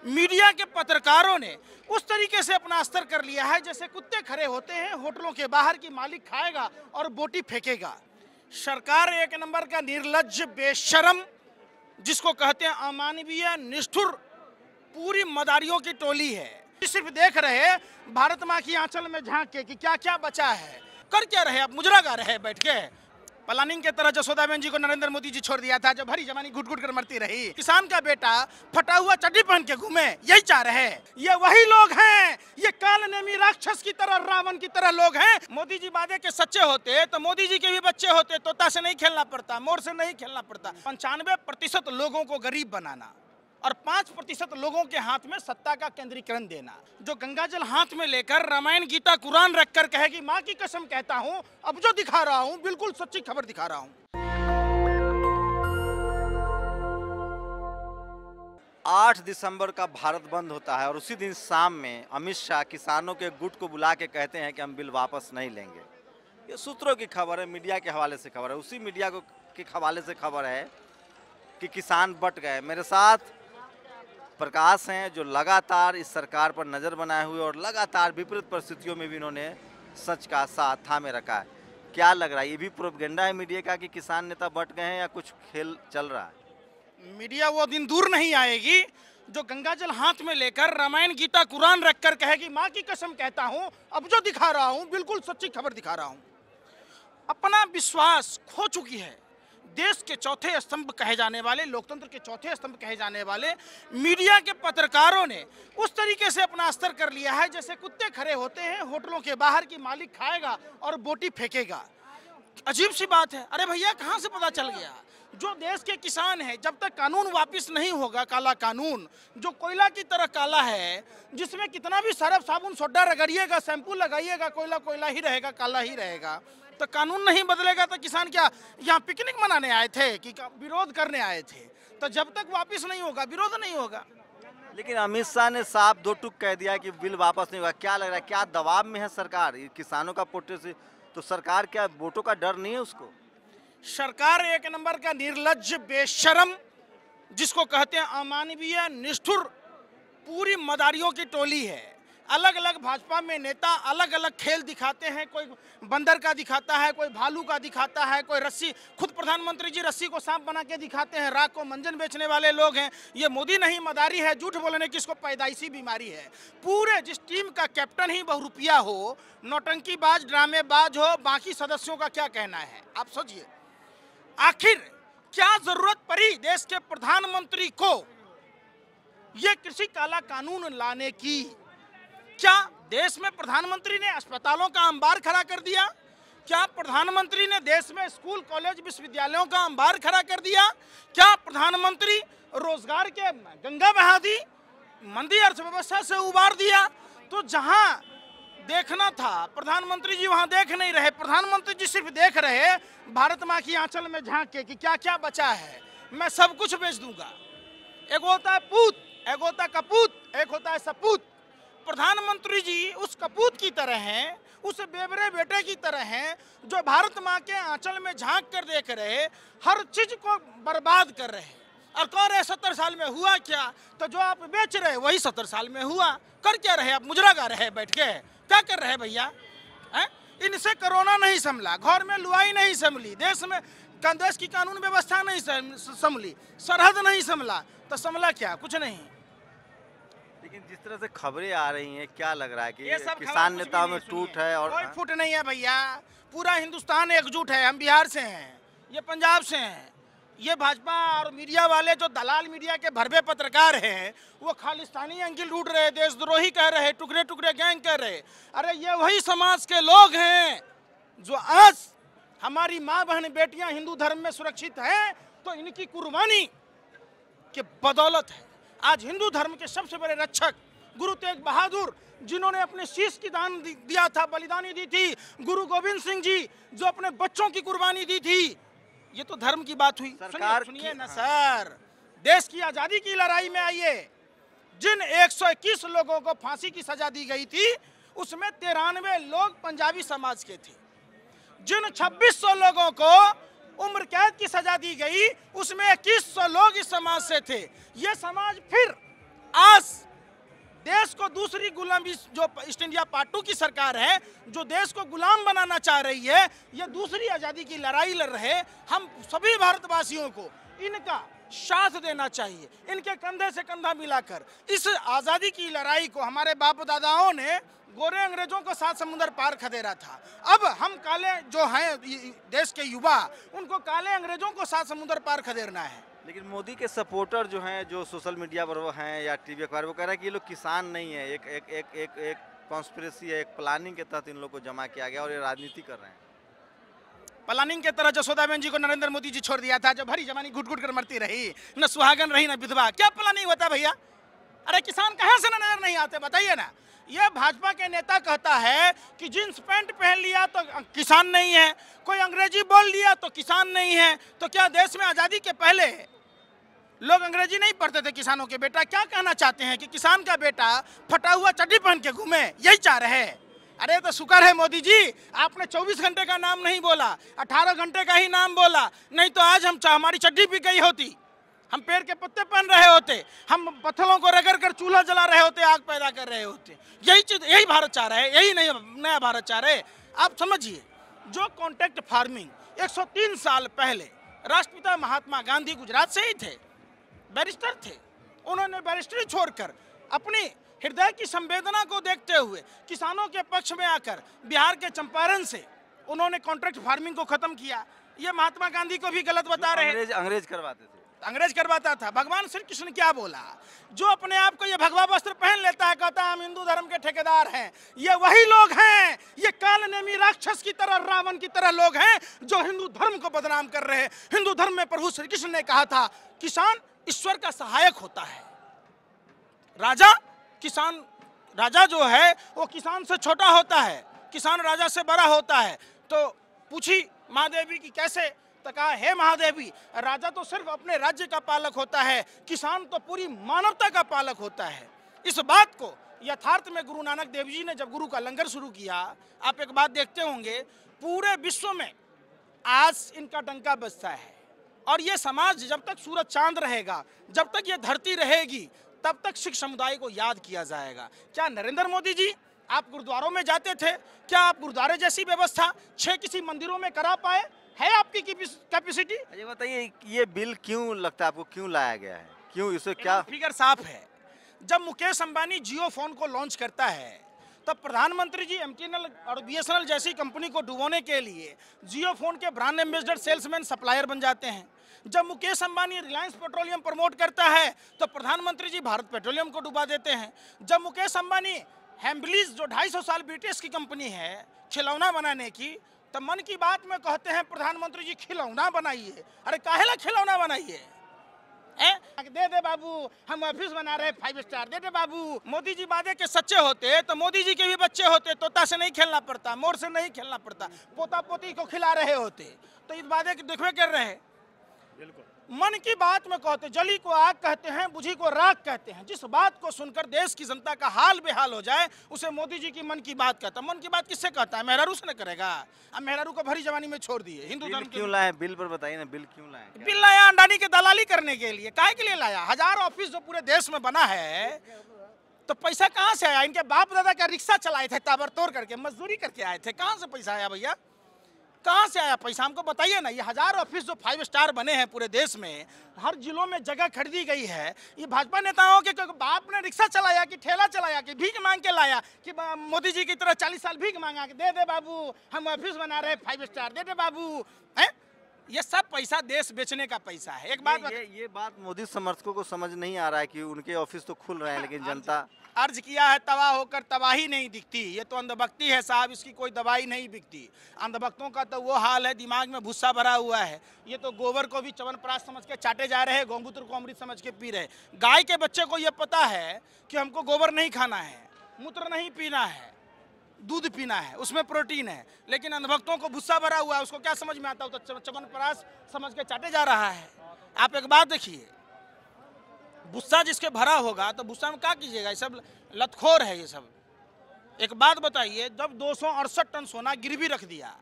Media के पत्रकारों ने उस तरीके से अपना स्तर कर लिया है जैसे कुत्ते खड़े होते हैं होटलों के बाहर की मालिक खाएगा और बोटी फेंकेगा। सरकार एक नंबर का निर्लज्ज, बेशरम, जिसको कहते हैं अमानवीय, निष्ठुर, पूरी मदारियों की टोली है। सिर्फ देख रहे भारत माँ की आंचल में झांक के कि क्या क्या बचा है, कर क्या रहे, अब मुजरा गा रहे बैठ के। प्लानिंग के तरह जसोदाबेन जी को नरेंद्र मोदी जी छोड़ दिया था जब हरी जवानी घुट घुट कर मरती रही। किसान का बेटा फटा हुआ चड्डी पहन के घूमे, यही चाह रहे। ये वही लोग हैं, ये काल नेमी राक्षस की तरह, रावण की तरह लोग हैं। मोदी जी वादे के सच्चे होते तो मोदी जी के भी बच्चे होते। तोता से नहीं खेलना पड़ता, मोर से नहीं खेलना पड़ता। 95% लोगों को गरीब बनाना और 5% लोगों के हाथ में सत्ता का केंद्रीकरण देना। जो गंगाजल हाथ में लेकर रामायण, गीता, कुरान रखकर कहेगी माँ की कसम कहता हूँ, अब जो दिखा रहा हूँ बिल्कुल सच्ची खबर दिखा रहा हूँ। 8 दिसंबर का भारत बंद होता है और उसी दिन शाम में अमित शाह किसानों के गुट को बुला के कहते हैं कि हम बिल वापस नहीं लेंगे। ये सूत्रों की खबर है, मीडिया के हवाले से खबर है। उसी मीडिया के हवाले से खबर है कि किसान बट गए। मेरे साथ प्रकाश हैं जो लगातार इस सरकार पर नज़र बनाए हुए और लगातार विपरीत परिस्थितियों में भी इन्होंने सच का साथ थामे रखा है। क्या लग रहा है, ये भी प्रोपेगेंडा है मीडिया का कि किसान नेता बट गए हैं या कुछ खेल चल रहा है? मीडिया वो दिन दूर नहीं आएगी जो गंगाजल हाथ में लेकर रामायण, गीता, कुरान रखकर कहेगी माँ की कसम कहता हूँ, अब जो दिखा रहा हूँ बिल्कुल सच्ची खबर दिखा रहा हूँ। अपना विश्वास खो चुकी है। देश के चौथे स्तंभ कहे जाने वाले, लोकतंत्र के चौथे स्तंभ कहे जाने वाले मीडिया के पत्रकारों ने उस तरीके से अपना स्तर कर लिया है जैसे कुत्ते खड़े होते हैं होटलों के बाहर की मालिक खाएगा और बोटी फेंकेगा। अजीब सी बात है। अरे भैया, कहाँ से पता चल गया? जो देश के किसान हैं, जब तक कानून वापस नहीं होगा, काला कानून जो कोयला की तरह काला है, जिसमें कितना भी सरफ साबुन सोडा रगड़िएगा, शैम्पू लगाइएगा, कोयला कोयला ही रहेगा, काला ही रहेगा। तो कानून नहीं बदलेगा तो किसान क्या यहाँ पिकनिक मनाने आए थे कि विरोध करने आए थे? तो जब तक वापस नहीं होगा विरोध नहीं होगा। लेकिन अमित शाह ने साफ दो टूक कह दिया कि बिल वापस नहीं होगा। क्या लग रहा है, क्या दबाव में है सरकार? किसानों का प्रोटेस्ट तो सरकार, क्या वोटों का डर नहीं है उसको? सरकार एक नंबर का निर्लज्ज, बेशरम, जिसको कहते हैं अमानवीय, निष्ठुर, पूरी मदारियों की टोली है। अलग अलग भाजपा में नेता अलग अलग खेल दिखाते हैं। कोई बंदर का दिखाता है, कोई भालू का दिखाता है, कोई रस्सी, खुद प्रधानमंत्री जी रस्सी को सांप बना के दिखाते हैं। राख को मंजन बेचने वाले लोग हैं। ये मोदी नहीं मदारी है। झूठ बोलने की इसको पैदाइशी बीमारी है। पूरे जिस टीम का कैप्टन ही बहुरुपिया हो, नौटंकीबाज, ड्रामेबाज हो, बाकी सदस्यों का क्या कहना है आप सोचिए। आखिर क्या जरूरत पड़ी देश के प्रधानमंत्री को ये कृषि काला कानून लाने की? क्या देश में प्रधानमंत्री ने अस्पतालों का अंबार खड़ा कर दिया? क्या प्रधानमंत्री ने देश में स्कूल, कॉलेज, विश्वविद्यालयों का अंबार खड़ा कर दिया? क्या प्रधानमंत्री रोजगार के गंगा बहा दी, मंदी अर्थव्यवस्था से उबार दिया? तो जहां देखना था प्रधानमंत्री जी वहां देख नहीं रहे। प्रधानमंत्री जी सिर्फ देख रहे भारत माँ की आंचल में झांक के कि क्या क्या बचा है, मैं सब कुछ बेच दूंगा। एक होता है पूत, एक होता है कपूत, एक होता है सपूत। प्रधानमंत्री जी उस कपूत की तरह हैं, उस बेबरे बेटे की तरह हैं जो भारत माँ के आंचल में झांक कर देख रहे, हर चीज को बर्बाद कर रहे। और कह रहे 70 साल में हुआ क्या? तो जो आप बेच रहे वही 70 साल में हुआ। कर क्या रहे? आप मुजरा गा रहे बैठ के, क्या कर रहे भैया? इनसे कोरोना नहीं संभला, घर में लुआई नहीं संभली, देश की कानून व्यवस्था नहीं संभली, सरहद नहीं संभला, तो संभला क्या? कुछ नहीं। लेकिन जिस तरह से खबरें आ रही हैं, क्या लग रहा है कि किसान नेताओं में टूट है? और कोई फूट नहीं है भैया, पूरा हिंदुस्तान एकजुट है। हम बिहार से हैं, ये पंजाब से हैं। ये भाजपा और मीडिया वाले जो दलाल मीडिया के भरवे पत्रकार हैं, वो खालिस्तानी अंकिल ढूंढ रहे, देशद्रोही कह रहे, टुकड़े टुकड़े गैंग कह रहे। अरे ये वही समाज के लोग हैं जो आज हमारी माँ बहन बेटियां हिंदू धर्म में सुरक्षित हैं तो इनकी कुर्बानी के बदौलत है। आज हिंदू धर्म के सबसे बड़े रक्षक गुरु तेग बहादुर, जिन्होंने अपने शीश की दान दिया था, बलिदानी दी थी, गुरु गोविंद सिंह जी जो अपने बच्चों की कुर्बानी दी थी। ये तो धर्म की बात हुई। सुनिए ना सर, देश की आजादी की लड़ाई में आइए, जिन 121 लोगों को फांसी की सजा दी गई थी उसमें 93 लोग पंजाबी समाज के थे। जिन 2600 लोगों को उम्र कैद की सजा दी गई उसमें 2100 लोग इस समाज से थे। ये समाज फिर आज को दूसरी गुलामी, जो ईस्ट इंडिया पार्ट 2 की सरकार है, जो देश को गुलाम बनाना चाह रही है, ये दूसरी आज़ादी की लड़ाई लड़ रहे, हम सभी भारतवासियों को इनका साथ देना चाहिए। इनके कंधे से कंधा मिलाकर इस आज़ादी की लड़ाई को हमारे बाप दादाओं ने गोरे अंग्रेजों को 7 समुंदर पार खदेड़ा था। अब हम काले जो हैं देश के युवा, उनको काले अंग्रेजों को 7 समुंदर पार खदेड़ना है। लेकिन मोदी के सपोर्टर जो हैं, जो सोशल मीडिया पर वो हैं या टीवी अखबार, वो कह रहे हैं कि ये लोग किसान नहीं है, एक कॉन्स्पिरेसी है, एक प्लानिंग के तहत इन लोग को जमा किया गया और ये राजनीति कर रहे हैं। प्लानिंग के तरह जसोदाबेन जी को नरेंद्र मोदी जी छोड़ दिया था, जब भरी जवानी घुट घुट कर मरती रही, न सुहागन रही न विधवा। क्या प्लानिंग होता भैया? अरे किसान कहाँ से नजर नहीं आते, बताइए ना। ये भाजपा के नेता कहता है कि जींस पैंट पहन लिया तो किसान नहीं है, कोई अंग्रेजी बोल लिया तो किसान नहीं है। तो क्या देश में आज़ादी के पहले लोग अंग्रेजी नहीं पढ़ते थे? किसानों के बेटा क्या कहना चाहते हैं कि किसान का बेटा फटा हुआ चड्डी पहन के घूमे, यही चाह रहे हैं? अरे तो शुक्र है मोदी जी, आपने 24 घंटे का नाम नहीं बोला, 18 घंटे का ही नाम बोला, नहीं तो आज हमारी चड्डी भी गई होती, हम पेड़ के पत्ते पहन रहे होते, हम पत्थरों को रगड़ कर चूल्हा जला रहे होते, आग पैदा कर रहे होते। यही चीज, यही भारत चाह रहा है, यही नहीं नया भारत चाह रहे। आप समझिए, जो कॉन्ट्रैक्ट फार्मिंग 103 साल पहले राष्ट्रपिता महात्मा गांधी गुजरात से ही थे, बैरिस्टर थे, उन्होंने बैरिस्टरी छोड़कर अपनी हृदय की संवेदना को देखते हुए किसानों के पक्ष में आकर बिहार के चंपारण से उन्होंने कॉन्ट्रैक्ट फार्मिंग को खत्म किया। ये महात्मा गांधी को भी गलत बता रहे हैं। अंग्रेज करवाते थे, अंग्रेज करवाता था। भगवान श्री कृष्ण क्या बोला? जो अपने आप को ये भगवा वस्त्र पहन लेता है, कहता है हम हिंदू धर्म के ठेकेदार हैं, ये वही लोग हैं, ये कालनेमी राक्षस की तरह, रावण की तरह लोग हैं जो हिंदू धर्म को बदनाम कर रहे हैं। हिंदू धर्म में प्रभु श्री कृष्ण ने कहा था किसान ईश्वर का सहायक होता है। राजा जो है वो किसान से छोटा होता है, किसान राजा से बड़ा होता है। तो पूछी महादेवी की कैसे? तो कहा हे महादेवी, राजा तो सिर्फ अपने राज्य का पालक होता है, किसान तो पूरी मानवता का पालक होता है। इस बात को यथार्थ में गुरु नानक देव जी ने जब गुरु का लंगर शुरू किया, आप एक बात देखते होंगे, पूरे विश्व में आज इनका डंका बजता है। और ये समाज जब तक सूरज चांद रहेगा, जब तक ये धरती रहेगी, तब तक सिख समुदाय को याद किया जाएगा। क्या नरेंद्र मोदी जी आप गुरुद्वारों में जाते थे? क्या आप गुरुद्वारे जैसी व्यवस्था 6 किसी मंदिरों में करा पाए? है आपकी कैपेसिटी? ये बताइए, ये बिल क्यों लगता है आपको, क्यों लाया गया है, क्यों, इसे क्या? फिगर साफ है। जब मुकेश अंबानी जियो फोन को लॉन्च करता है, तब प्रधानमंत्री जी एमटीएनएल और बीएसएनएल जैसी कंपनी को डुबोने के लिए जियो फोन के ब्रांड एम्बेसडर, सेल्समैन, सप्लायर बन जाते हैं। जब मुकेश अंबानी रिलायंस पेट्रोलियम प्रमोट करता है, तो प्रधानमंत्री जी भारत पेट्रोलियम को डुबा देते हैं। जब मुकेश अंबानी हैम्बलीज, जो 250 साल ब्रिटिश की कंपनी है खिलौना बनाने की, तो मन की बात में कहते हैं प्रधानमंत्री जी खिलौना बनाइए। अरे काहेला खिलौना बनाइए? दे दे बाबू, हम ऑफिस बना रहे 5 स्टार, दे दे बाबू। मोदी जी वादे के सच्चे होते तो मोदी जी के भी बच्चे होते, तोता से नहीं खेलना पड़ता, मोर से नहीं खेलना पड़ता, पोता पोती को खिला रहे होते। तो इस वादे के देखवे कर रहे हैं। बिल्कुल मन की बात में कहते, जली को आग कहते हैं, बुझी को राख कहते हैं। जिस बात को सुनकर देश की जनता का हाल बेहाल हो जाए, उसे मोदी जी की मन की बात कहता है। मन की बात किससे कहता है? मेहरारू से न करेगा। अब मेहरारू को भरी जवानी में छोड़ दिए। हिंदू धर्म क्यों लाए? बिल पर बताइए ना, बिल क्यों लाए? बिल लाया अंडानी की दलाली करने के लिए। काहे के लिए लाया? 1000 ऑफिस जो पूरे देश में बना है, तो पैसा कहाँ से आया? इनके बाप दादा का रिक्शा चलाए थे, ताबड़तोड़ करके मजदूरी करके आए थे। कहाँ से पैसा आया भैया? कहाँ से आया पैसा? हमको बताइए ना। ये 1000 ऑफिस जो 5 स्टार बने हैं पूरे देश में, हर जिलों में जगह खरीदी गई है, ये भाजपा नेताओं के बाप ने रिक्शा चलाया कि ठेला चलाया कि भीख मांग के लाया कि मोदी जी की तरह 40 साल भीख मांगा कि दे दे बाबू, हम ऑफिस बना रहे 5 स्टार, दे दे बाबू? है ये सब पैसा देश बेचने का पैसा है। एक बात ये बात मोदी समर्थकों को समझ नहीं आ रहा है कि उनके ऑफिस तो खुल रहे हैं, लेकिन जनता अर्ज किया है तबाह होकर तबाही नहीं दिखती। ये तो अंधभक्ति है साहब, इसकी कोई दवाई नहीं बिकती। अंधभक्तों का तो वो हाल है, दिमाग में भूसा भरा हुआ है। ये तो गोबर को भी च्यवनप्राश समझ के चाटे जा रहे हैं, गौमूत्र को अमृत समझ के पी रहे। गाय के बच्चे को ये पता है कि हमको गोबर नहीं खाना है, मूत्र नहीं पीना है, दूध पीना है, उसमें प्रोटीन है। लेकिन अंधभक्तों को भूसा भरा हुआ है, उसको क्या समझ में आता है? तो च्यवनप्राश समझ के चाटे जा रहा है। आप एक बात देखिए, गुस्सा जिसके भरा होगा तो गुस्सा में क्या कीजिएगा? ये सब लतखोर है ये सब। एक बात बताइए, जब 268 टन सोना गिरवी रख दिया,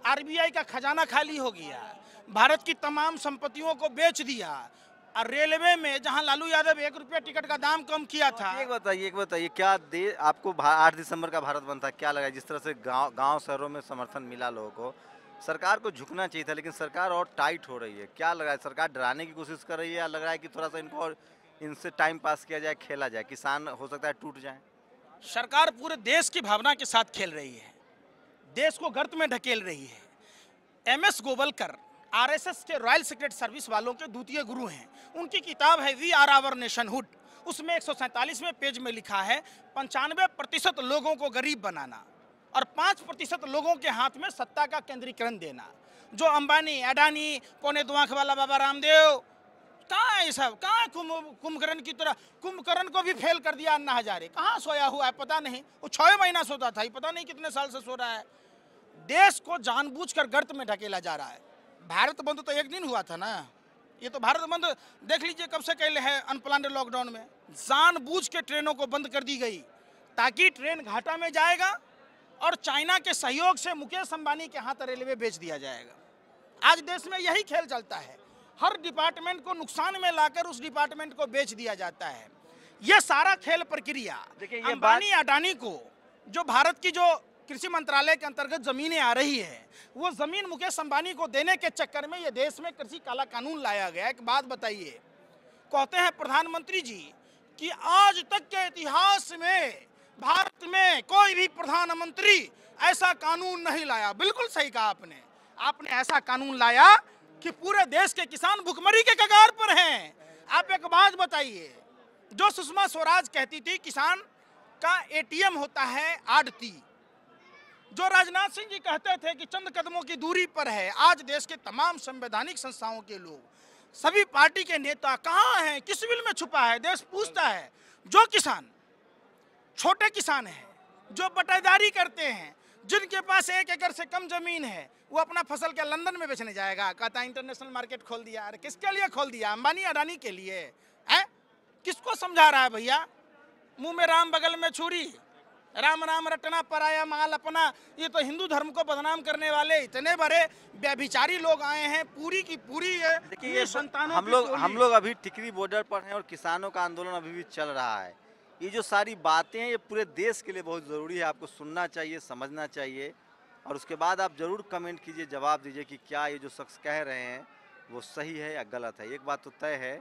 आरबीआई का खजाना खाली हो गया, भारत की तमाम संपत्तियों को बेच दिया, और रेलवे में जहां लालू यादव 1 रुपया टिकट का दाम कम किया था। एक बताइए क्या आपको 8 दिसंबर का भारत बंद था क्या लगा? जिस तरह से गांव शहरों में समर्थन मिला लोगों को, सरकार को झुकना चाहिए था, लेकिन सरकार और टाइट हो रही है। क्या लग रहा है, सरकार डराने की कोशिश कर रही है या लग रहा है कि थोड़ा सा इनको और इनसे टाइम पास किया जाए, खेला जाए, किसान हो सकता है टूट जाए? सरकार पूरे देश की भावना के साथ खेल रही है, देश को गर्त में ढकेल रही है। MS गोवलकर RSS के रॉयल सीक्रेट सर्विस वालों के द्वितीय गुरु हैं। उनकी किताब है वी आर आवर नेशनहुड। उसमें 147वें पेज में लिखा है 95% लोगों को गरीब बनाना और 5% लोगों के हाथ में सत्ता का केंद्रीकरण देना। जो अंबानी, अडानी, पौने 2 आंख वाला बाबा रामदेव, कहाँ है सब? कहाँ है कुंभकर्ण की तरह? कुंभकर्ण को भी फेल कर दिया अन्ना हजारे। कहाँ सोया हुआ है पता नहीं, वो 6 महीना सोता था, पता नहीं कितने साल से सो रहा है। देश को जानबूझकर गर्त में ढकेला जा रहा है। भारत बंद तो एक दिन हुआ था ना, ये तो भारत बंद देख लीजिए कब से कैले है। अनप्लान्ड लॉकडाउन में जानबूझ के ट्रेनों को बंद कर दी गई ताकि ट्रेन घाटा में जाएगा और चाइना के सहयोग से मुकेश अंबानी के हाथ रेलवे बेच दिया जाएगा। आज देश में यही खेल चलता है, हर डिपार्टमेंट को नुकसान में लाकर उस डिपार्टमेंट को बेच दिया जाता है। ये सारा खेल प्रक्रिया देखिए, ये अंबानी अडानी को जो भारत की जो कृषि मंत्रालय के अंतर्गत जमीनें आ रही है, वो जमीन मुकेश अंबानी को देने के चक्कर में ये देश में कृषि काला कानून लाया गया। एक बात बताइए, कहते हैं प्रधानमंत्री जी कि आज तक के इतिहास में भारत में कोई भी प्रधानमंत्री ऐसा कानून नहीं लाया। बिल्कुल सही कहा आपने, आपने ऐसा कानून लाया कि पूरे देश के किसान भुखमरी के कगार पर हैं। आप एक बात बताइए, जो सुषमा स्वराज कहती थी किसान का ATM होता है आड़ती, जो राजनाथ सिंह जी कहते थे कि चंद कदमों की दूरी पर है, आज देश के तमाम संवैधानिक संस्थाओं के लोग, सभी पार्टी के नेता कहाँ हैं? किस बिल में छुपा है? देश पूछता है। जो किसान छोटे किसान हैं, जो बटेदारी करते हैं, जिनके पास 1 एकड़ से कम जमीन है, वो अपना फसल क्या लंदन में बेचने जाएगा? कहता है इंटरनेशनल मार्केट खोल दिया। अरे किसके लिए खोल दिया? अंबानी अडानी के लिए है? किसको समझा रहा है भैया? मुंह में राम बगल में छुरी, राम राम रटना पराया माल अपना। ये तो हिंदू धर्म को बदनाम करने वाले इतने बड़े व्यभिचारी लोग आए हैं। पूरी की पूरी देखिए, संतानों हम लोग अभी टिकरी बॉर्डर पर हैं और किसानों का आंदोलन अभी भी चल रहा है। ये जो सारी बातें हैं, ये पूरे देश के लिए बहुत ज़रूरी है। आपको सुनना चाहिए, समझना चाहिए और उसके बाद आप ज़रूर कमेंट कीजिए, जवाब दीजिए कि क्या ये जो शख्स कह रहे हैं वो सही है या गलत है। एक बात तो तय है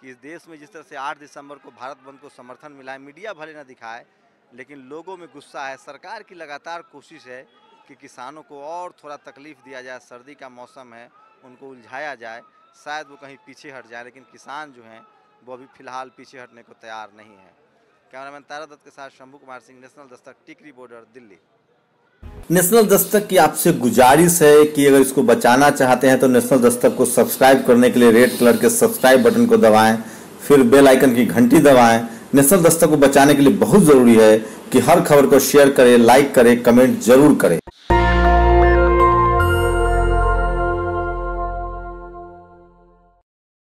कि इस देश में जिस तरह से 8 दिसंबर को भारत बंद को समर्थन मिला है, मीडिया भले ना दिखाए, लेकिन लोगों में गुस्सा है। सरकार की लगातार कोशिश है कि किसानों को और थोड़ा तकलीफ़ दिया जाए। सर्दी का मौसम है, उनको उलझाया जाए, शायद वो कहीं पीछे हट जाए, लेकिन किसान जो हैं वो अभी फ़िलहाल पीछे हटने को तैयार नहीं है। कैमरामैन तारा दत्त के साथ शंभू कुमार सिंह, नेशनल दस्तक, टिकरी बॉर्डर, दिल्ली। नेशनल दस्तक की आपसे गुजारिश है कि अगर इसको बचाना चाहते हैं तो नेशनल दस्तक को सब्सक्राइब करने के लिए रेड कलर के सब्सक्राइब बटन को दबाएं, फिर बेल आइकन की घंटी दबाएं। नेशनल दस्तक को बचाने के लिए बहुत जरूरी है कि हर खबर को शेयर करें, लाइक करें, कमेंट जरूर करें।